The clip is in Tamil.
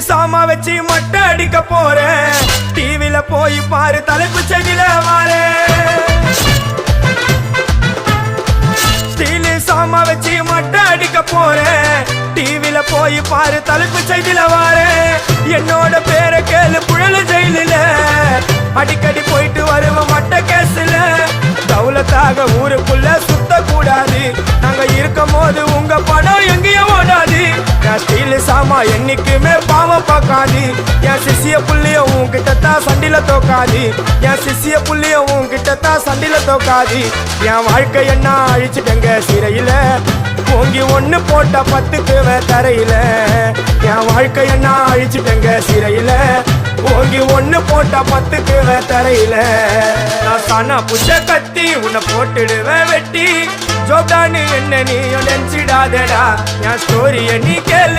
சாமா வச்சு மொட்டை அடிக்க போறேன். டிவில போய் பாரு தலைப்பு செய்தில வாரே. ஸ்டீல் சாமா வச்சு மொட்டை அடிக்க போறேன். டிவில போய் பாரு தலைப்பு செய்தில வாரே. என்னோட பேரை கேளு புழல ஜெயிலில அடிக்கடி போயிட்டு வருவோம் மட்ட கேஸ்ல. தௌலத்தாக ஊருக்குள்ள சுத்த கூடாது. நாங்க இருக்கும் போது உங்க படம் எங்கேயும் ஓடாது. என் ஸ்டீல் சாமா என்னைக்குமே பாவம் பார்க்காது. என் சிசிய புள்ளிய உன்கிட்ட தான் சண்டில தோக்காது. என் சிசிய புள்ளிய உன்கிட்ட தான் சண்டில தோக்காது. என் வாழ்க்கை என்ன அழிச்சுட்டங்க சிறையில. ஓங்கி ஒண்ணு போட்ட 10க்கு தரையில. என் வாழ்க்கை என்ன அழிச்சுட்டங்க சிறையில. ஓங்கி ஒண்ணு போட்ட 10க்கு தரையில. நான் சானா புஷ கத்தி உன்னை போட்டுடுவேன் வெட்டி. ஜோப்டான்னு என்ன நீ நினைச்சிடாதடா. என் ஸ்டோரிய நீ கேளு.